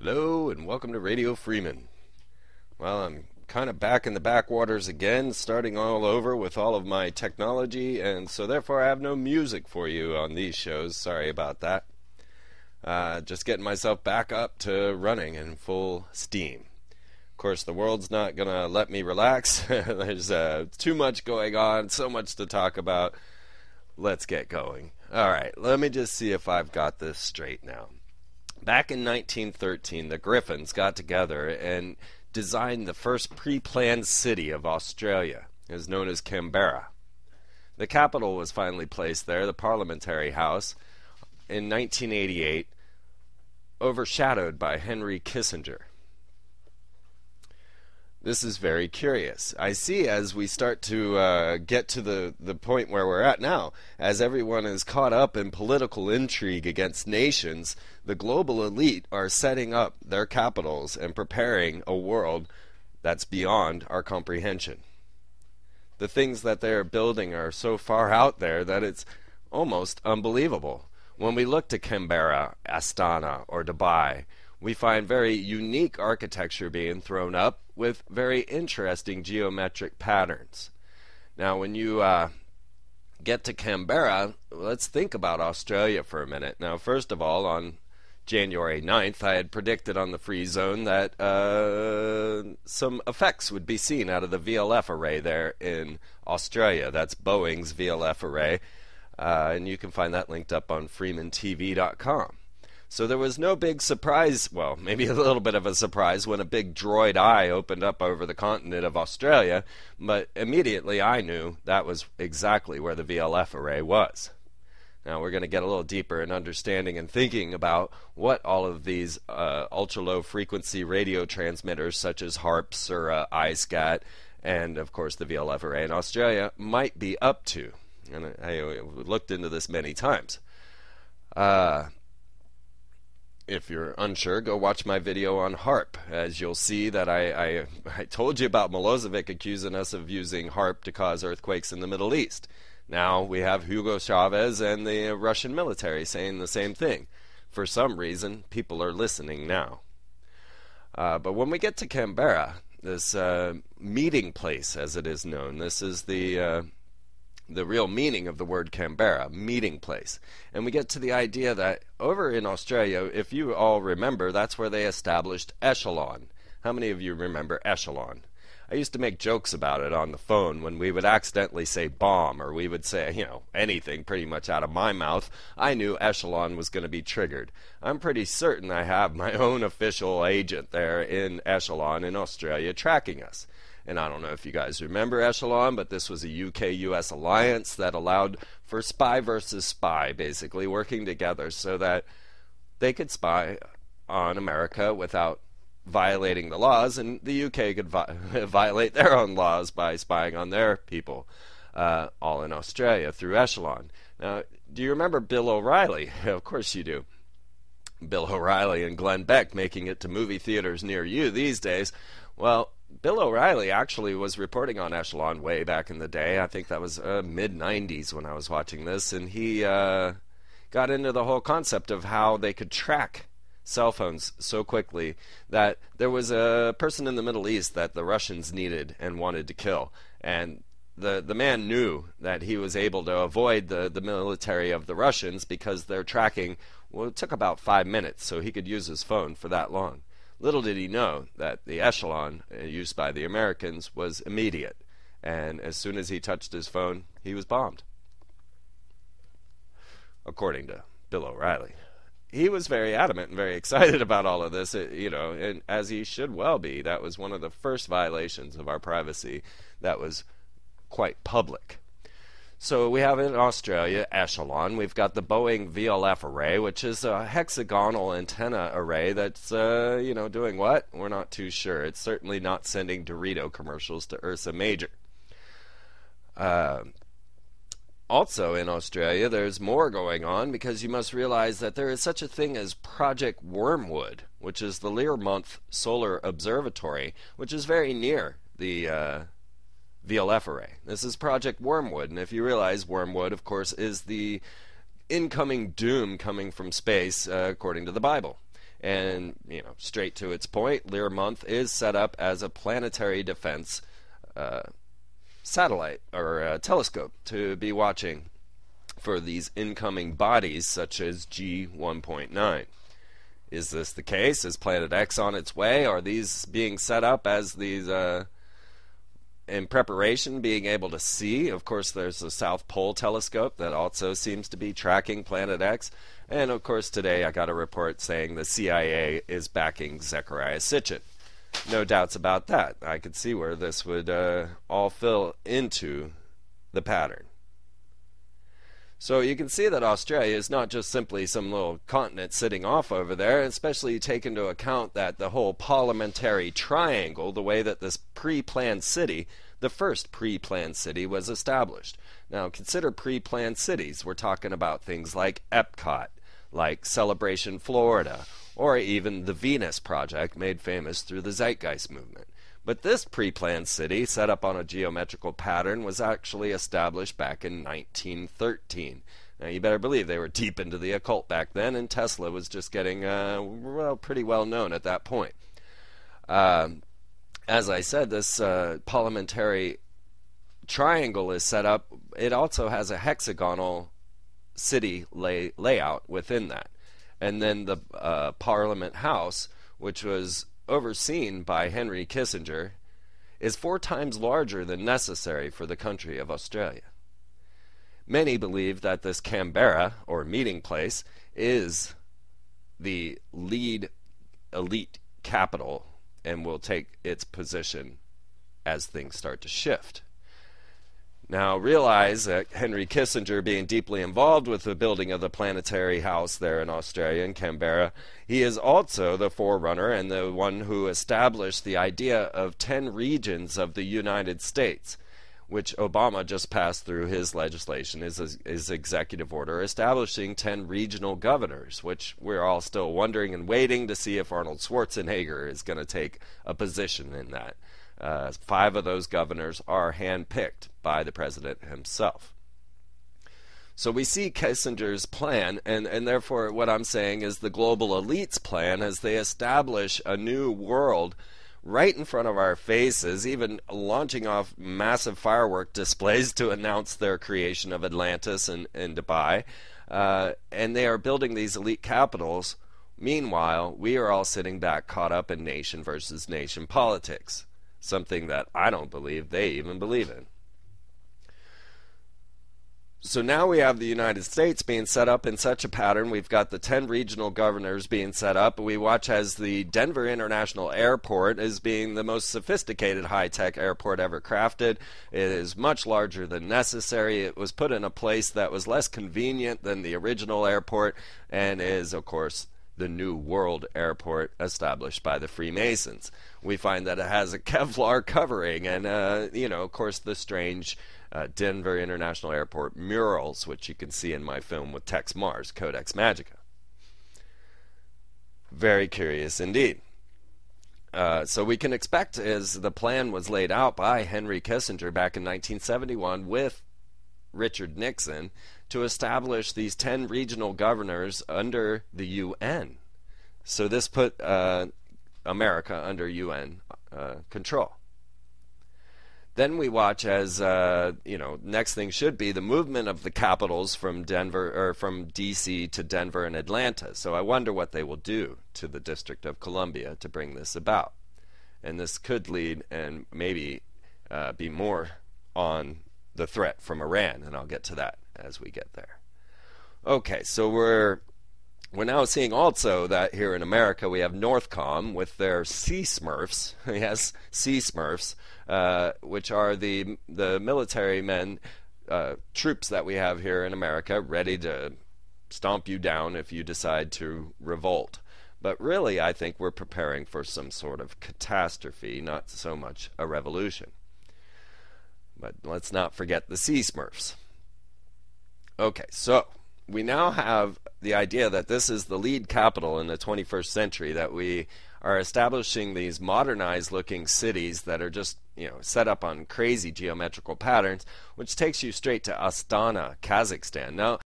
Hello and welcome to Radio Freeman. Well, I'm kind of back in the backwaters again, starting all over with all of my technology, and so therefore I have no music for you on these shows. Sorry about that. Just getting myself back up to running in full steam. Of course, the world's not going to let me relax. There's too much going on, so much to talk about. Let's get going. Alright, let me just see if I've got this straight now. Back in 1913, the Griffins got together and designed the first pre-planned city of Australia. It was known as Canberra. The capital was finally placed there, the Parliamentary House, in 1988, overshadowed by Henry Kissinger. This is very curious. I see as we start to get to the point where we're at now, as everyone is caught up in political intrigue against nations, the global elite are setting up their capitals and preparing a world that's beyond our comprehension. The things that they're building are so far out there that it's almost unbelievable. When we look to Canberra, Astana, or Dubai, we find very unique architecture being thrown up with very interesting geometric patterns. Now, when you get to Canberra, let's think about Australia for a minute. Now, first of all, on January 9th, I had predicted on the Free Zone that some effects would be seen out of the VLF array there in Australia. That's Boeing's VLF array, and you can find that linked up on freemantv.com. So there was no big surprise, well, maybe a little bit of a surprise when a big droid eye opened up over the continent of Australia, but immediately I knew that was exactly where the VLF array was. Now we're going to get a little deeper in understanding and thinking about what all of these ultra-low frequency radio transmitters such as HARPs or iSCAT and of course the VLF array in Australia might be up to. And I looked into this many times. If you're unsure, go watch my video on HARP, as you'll see that I told you about Milosevic accusing us of using HARP to cause earthquakes in the Middle East. Now we have Hugo Chavez and the Russian military saying the same thing. For some reason, people are listening now. But when we get to Canberra, this meeting place, as it is known, this is the real meaning of the word Canberra, meeting place. And we get to the idea that over in Australia, if you all remember, that's where they established Echelon. How many of you remember Echelon? I used to make jokes about it on the phone when we would accidentally say bomb, or we would say, anything pretty much out of my mouth. I knew Echelon was going to be triggered. I'm pretty certain I have my own official agent there in Echelon in Australia tracking us. And I don't know if you guys remember Echelon, but this was a UK-US alliance that allowed for spy versus spy, basically, working together so that they could spy on America without violating the laws, and the UK could violate their own laws by spying on their people, all in Australia through Echelon. Now, do you remember Bill O'Reilly? Of course you do. Bill O'Reilly and Glenn Beck making it to movie theaters near you these days. Well, Bill O'Reilly actually was reporting on Echelon way back in the day. I think that was mid-90s when I was watching this, and he got into the whole concept of how they could track cell phones so quickly that there was a person in the Middle East that the Russians needed and wanted to kill, and the man knew that he was able to avoid the military of the Russians because their tracking, well, it took about 5 minutes, so he could use his phone for that long. Little did he know that the Echelon used by the Americans was immediate, and as soon as he touched his phone, he was bombed. According to Bill O'Reilly. He was very adamant and very excited about all of this, and as he should well be. That was one of the first violations of our privacy that was quite public. So we have in Australia Echelon. We've got the Boeing VLF array, which is a hexagonal antenna array that's, doing what? We're not too sure. It's certainly not sending Dorito commercials to Ursa Major. Also in Australia, there's more going on because you must realize that there is such a thing as Project Wormwood, which is the Learmonth Solar Observatory, which is very near the VLF array. This is Project Wormwood, and if you realize, Wormwood, of course, is the incoming doom coming from space, according to the Bible. And, straight to its point, Learmonth is set up as a planetary defense satellite or telescope to be watching for these incoming bodies such as G1.9. Is this the case? Is Planet X on its way? Are these being set up as these in preparation, being able to see? Of course, there's the South Pole telescope that also seems to be tracking Planet X. And of course, today I got a report saying the CIA is backing Zecharia Sitchin. No doubts about that. I could see where this would all fill into the pattern. So you can see that Australia is not just simply some little continent sitting off over there, especially take into account that the whole parliamentary triangle, the way that this pre-planned city, the first pre-planned city, was established. Now consider pre-planned cities. We're talking about things like Epcot, like Celebration Florida, or even the Venus Project, made famous through the Zeitgeist movement. But this pre-planned city, set up on a geometrical pattern, was actually established back in 1913. Now, you better believe they were deep into the occult back then, and Tesla was just getting, pretty well known at that point. As I said, this parliamentary triangle is set up. It also has a hexagonal city layout within that. And then the Parliament House, which was overseen by Henry Kissinger, is 4 times larger than necessary for the country of Australia. Many believe that this Canberra, or meeting place, is the lead elite capital and will take its position as things start to shift. Now realize that Henry Kissinger, being deeply involved with the building of the planetary house there in Australia, in Canberra, he is also the forerunner and the one who established the idea of 10 regions of the United States, which Obama just passed through his legislation, his executive order, establishing 10 regional governors, which we're all still wondering and waiting to see if Arnold Schwarzenegger is going to take a position in that. 5 of those governors are handpicked by the president himself. So we see Kissinger's plan, and therefore what I'm saying is the global elites plan, as they establish a new world right in front of our faces, even launching off massive firework displays to announce their creation of Atlantis and Dubai. And they are building these elite capitals. Meanwhile, we are all sitting back caught up in nation versus nation politics. Something that I don't believe they even believe in. So now we have the United States being set up in such a pattern. We've got the 10 regional governors being set up. We watch as the Denver International Airport is being the most sophisticated high-tech airport ever crafted. It is much larger than necessary. It was put in a place that was less convenient than the original airport, and is, of course, the New World Airport established by the Freemasons. We find that it has a Kevlar covering and, of course, the strange Denver International Airport murals, which you can see in my film with Tex Mars, Codex Magica. Very curious indeed. So we can expect, as the plan was laid out by Henry Kissinger back in 1971 with Richard Nixon, to establish these 10 regional governors under the UN. So this put America under UN control. Then we watch as, next thing should be the movement of the capitals from Denver, or from D.C. to Denver and Atlanta. So I wonder what they will do to the District of Columbia to bring this about. And this could lead and maybe be more on the threat from Iran, and I'll get to that as we get there. Okay, so we're now seeing also that here in America we have Northcom with their Sea Smurfs, yes, Sea Smurfs, which are the military men, troops that we have here in America, ready to stomp you down if you decide to revolt. But really, I think we're preparing for some sort of catastrophe, not so much a revolution. But let's not forget the Sea Smurfs. Okay, so we now have the idea that this is the lead capital in the 21st century, that we are establishing these modernized looking cities that are just, set up on crazy geometrical patterns, which takes you straight to Astana, Kazakhstan. Now,